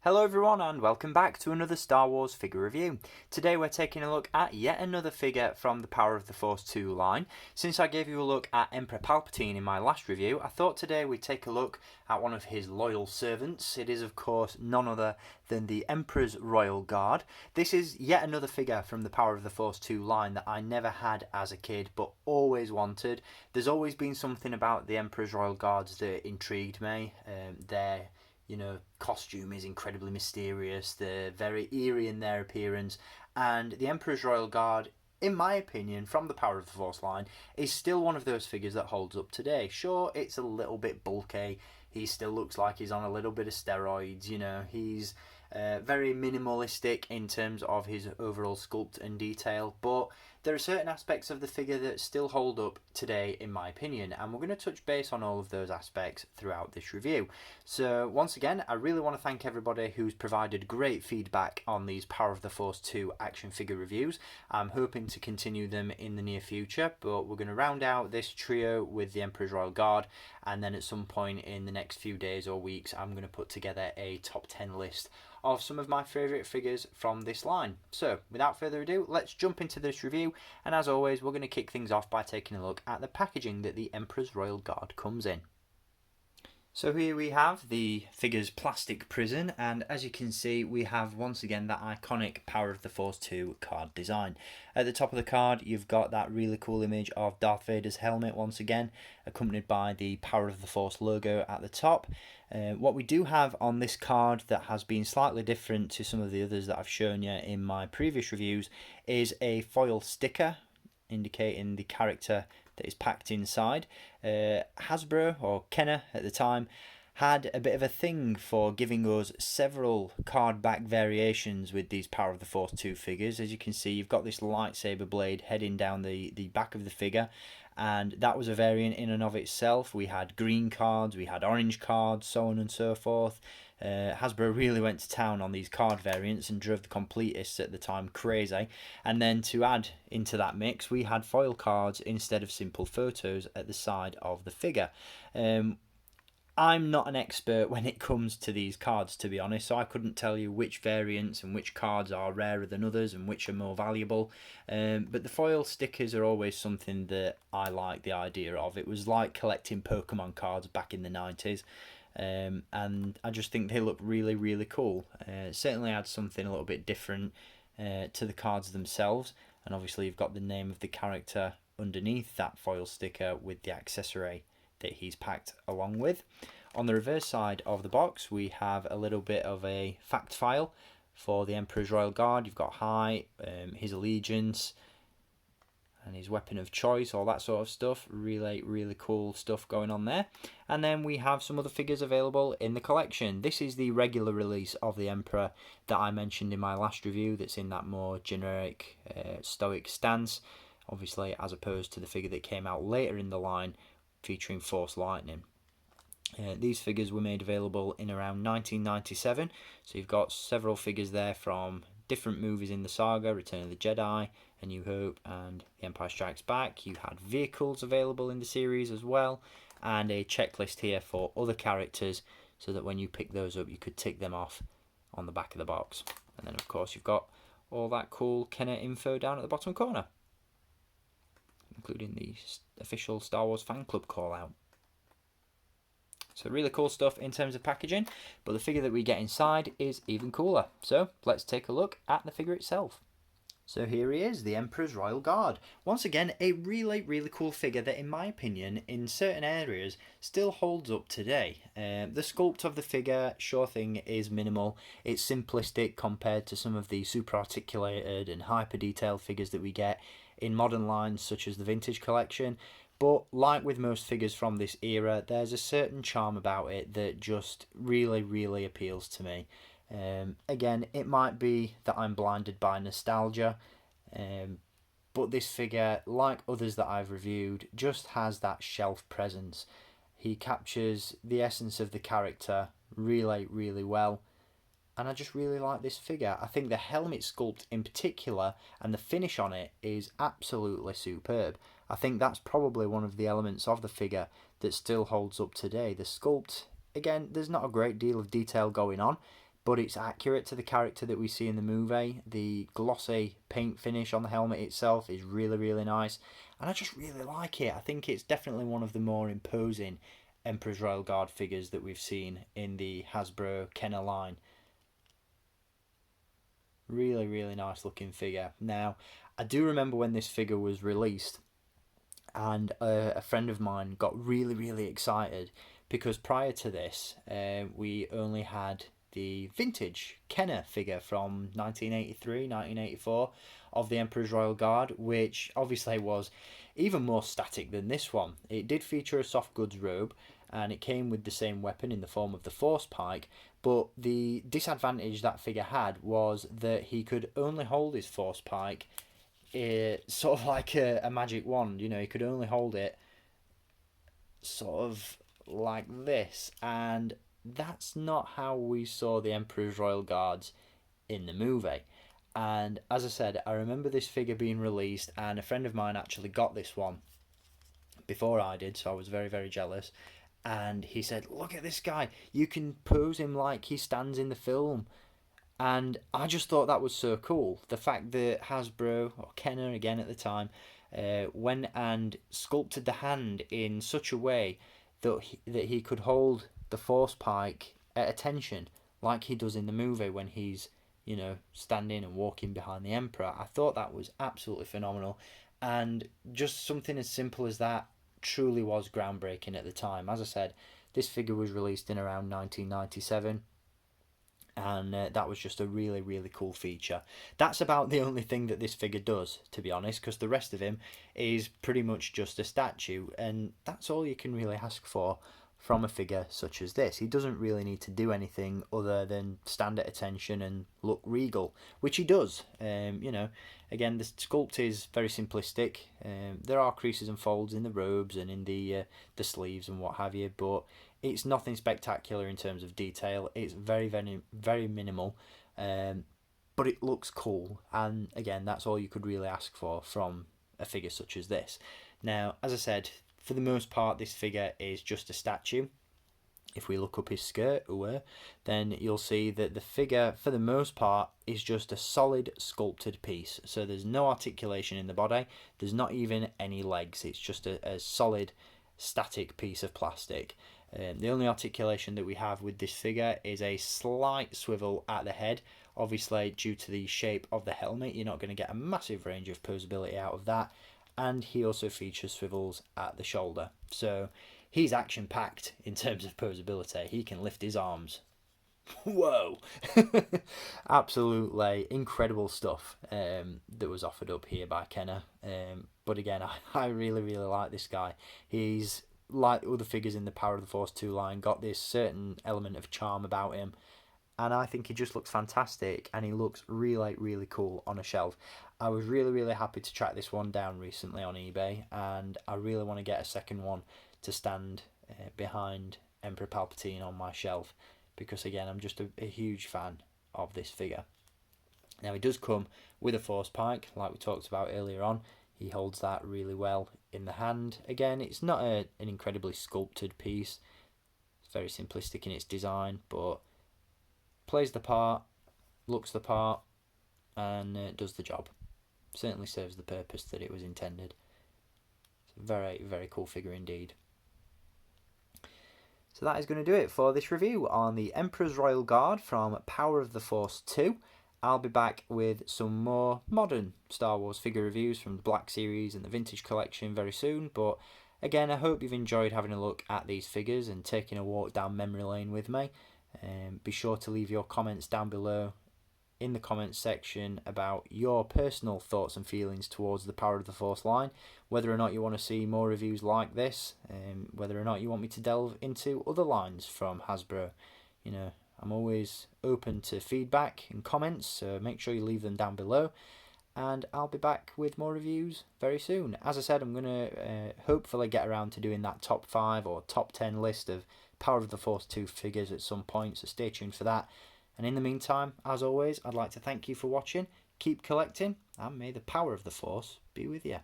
Hello everyone and welcome back to another Star Wars figure review. Today we're taking a look at yet another figure from the Power of the Force 2 line. Since I gave you a look at Emperor Palpatine in my last review, I thought today we'd take a look at one of his loyal servants. It is of course none other than the Emperor's Royal Guard. This is yet another figure from the Power of the Force 2 line that I never had as a kid but always wanted. There's always been something about the Emperor's Royal Guards that intrigued me. Their costume is incredibly mysterious. They're very eerie in their appearance, and the Emperor's Royal Guard, in my opinion, from the Power of the Force line, is still one of those figures that holds up today. Sure, it's a little bit bulky. He still looks like he's on a little bit of steroids. He's very minimalistic in terms of his overall sculpt and detail, but there are certain aspects of the figure that still hold up today in my opinion, and we're going to touch base on all of those aspects throughout this review. So once again, I really want to thank everybody who's provided great feedback on these Power of the Force 2 action figure reviews. I'm hoping to continue them in the near future, but we're going to round out this trio with the Emperor's Royal Guard, and then at some point in the next few days or weeks I'm going to put together a top 10 list of some of my favourite figures from this line. So without further ado, let's jump into this review, and as always we're going to kick things off by taking a look at the packaging that the Emperor's Royal Guard comes in. So here we have the figure's plastic prison, and as you can see we have once again that iconic Power of the Force 2 card design. At the top of the card you've got that really cool image of Darth Vader's helmet once again, accompanied by the Power of the Force logo at the top. What we do have on this card that has been slightly different to some of the others that I've shown you in my previous reviews is a foil sticker indicating the character that is packed inside. Hasbro, or Kenner at the time, had a bit of a thing for giving us several card back variations with these Power of the Force 2 figures. As you can see, you've got this lightsaber blade heading down the back of the figure, and that was a variant in and of itself. We had green cards, we had orange cards, so on and so forth. Hasbro really went to town on these card variants and drove the completists at the time crazy. And then to add into that mix, we had foil cards instead of simple photos at the side of the figure. I'm not an expert when it comes to these cards, to be honest, so I couldn't tell you which variants and which cards are rarer than others and which are more valuable. But the foil stickers are always something that I like the idea of. It was like collecting Pokemon cards back in the 90s. And I just think they look really, really cool. Certainly adds something a little bit different to the cards themselves, and obviously you've got the name of the character underneath that foil sticker with the accessory that he's packed along with. On the reverse side of the box we have a little bit of a fact file for the Emperor's Royal Guard. You've got height, his allegiance, and his weapon of choice, all that sort of stuff. Really cool stuff going on there. And then we have some other figures available in the collection. This is the regular release of the Emperor that I mentioned in my last review, that's in that more generic stoic stance, obviously, as opposed to the figure that came out later in the line featuring Force Lightning. These figures were made available in around 1997, so you've got several figures there from different movies in the saga: Return of the Jedi, A New Hope, and The Empire Strikes Back. You had vehicles available in the series as well, and a checklist here for other characters, so that when you pick those up you could tick them off on the back of the box. And then of course you've got all that cool Kenner info down at the bottom corner, including the official Star Wars fan club call out. So really cool stuff in terms of packaging, but the figure that we get inside is even cooler. So let's take a look at the figure itself. So here he is, the Emperor's Royal Guard. Once again, a really cool figure that in my opinion, in certain areas, still holds up today. The sculpt of the figure, sure thing, is minimal. It's simplistic compared to some of the super articulated and hyper detailed figures that we get in modern lines such as the vintage collection. But like with most figures from this era, there's a certain charm about it that just really appeals to me. Again, it might be that I'm blinded by nostalgia, but this figure, like others that I've reviewed, just has that shelf presence. He captures the essence of the character really well, and I just really like this figure. I think the helmet sculpt in particular and the finish on it is absolutely superb. I think that's probably one of the elements of the figure that still holds up today. The sculpt, again, there's not a great deal of detail going on, but it's accurate to the character that we see in the movie. The glossy paint finish on the helmet itself is really, really nice, and I just really like it. I think it's definitely one of the more imposing Emperor's Royal Guard figures that we've seen in the Hasbro Kenner line. Really, really nice looking figure. Now, I do remember when this figure was released, and a friend of mine got really, really excited because prior to this, we only had the vintage Kenner figure from 1983, 1984 of the Emperor's Royal Guard, which obviously was even more static than this one. It did feature a soft goods robe, and it came with the same weapon in the form of the Force Pike, but the disadvantage that figure had was that he could only hold his Force Pike sort of like a magic wand. You know, he could only hold it sort of like this, and that's not how we saw the Emperor's Royal Guards in the movie. And as I said, I remember this figure being released, and a friend of mine actually got this one before I did, so I was very, very jealous. And he said, look at this guy, you can pose him like he stands in the film. And I just thought that was so cool. The fact that Hasbro, or Kenner again at the time, went and sculpted the hand in such a way that he could hold the Force Pike at attention like he does in the movie when he's, you know, standing and walking behind the Emperor. I thought that was absolutely phenomenal. And just something as simple as that truly was groundbreaking at the time. As I said, this figure was released in around 1997. And that was just a really, really cool feature. That's about the only thing that this figure does, to be honest, because the rest of him is pretty much just a statue, and that's all you can really ask for from a figure such as this. He doesn't really need to do anything other than stand at attention and look regal, which he does. You know, again, the sculpt is very simplistic. There are creases and folds in the robes and in the sleeves and what have you, but it's nothing spectacular in terms of detail. It's very, very, very minimal, but it looks cool. And again, that's all you could really ask for from a figure such as this. Now, as I said, for the most part, this figure is just a statue. If we look up his skirt, then you'll see that the figure, for the most part, is just a solid sculpted piece. So there's no articulation in the body. There's not even any legs. It's just a solid, static piece of plastic. The only articulation that we have with this figure is a slight swivel at the head. Obviously, due to the shape of the helmet, you're not going to get a massive range of posability out of that. And he also features swivels at the shoulder. So he's action-packed in terms of posability. He can lift his arms. Whoa! Absolutely incredible stuff that was offered up here by Kenner. But again, I really, really like this guy. He's, like other figures in the Power of the Force 2 line, got this certain element of charm about him, and I think he just looks fantastic, and he looks really, really cool on a shelf. I was really, really happy to track this one down recently on eBay, and I really want to get a second one to stand behind Emperor Palpatine on my shelf, because again, I'm just a huge fan of this figure. Now, he does come with a Force Pike, like we talked about earlier on. He holds that really well in the hand. Again, it's not an incredibly sculpted piece. It's very simplistic in its design, but plays the part, looks the part, and does the job. Certainly serves the purpose that it was intended. It's a very, very cool figure indeed. So that is going to do it for this review on the Emperor's Royal Guard from Power of the Force 2. I'll be back with some more modern Star Wars figure reviews from the Black Series and the Vintage Collection very soon. But again, I hope you've enjoyed having a look at these figures and taking a walk down memory lane with me. Be sure to leave your comments down below in the comments section about your personal thoughts and feelings towards the Power of the Force line, whether or not you want to see more reviews like this, whether or not you want me to delve into other lines from Hasbro. You know, I'm always open to feedback and comments, so make sure you leave them down below, and I'll be back with more reviews very soon. As I said, I'm going to hopefully get around to doing that top 5 or top 10 list of Power of the Force 2 figures at some point, so stay tuned for that. And in the meantime, as always, I'd like to thank you for watching, keep collecting, and may the power of the Force be with you.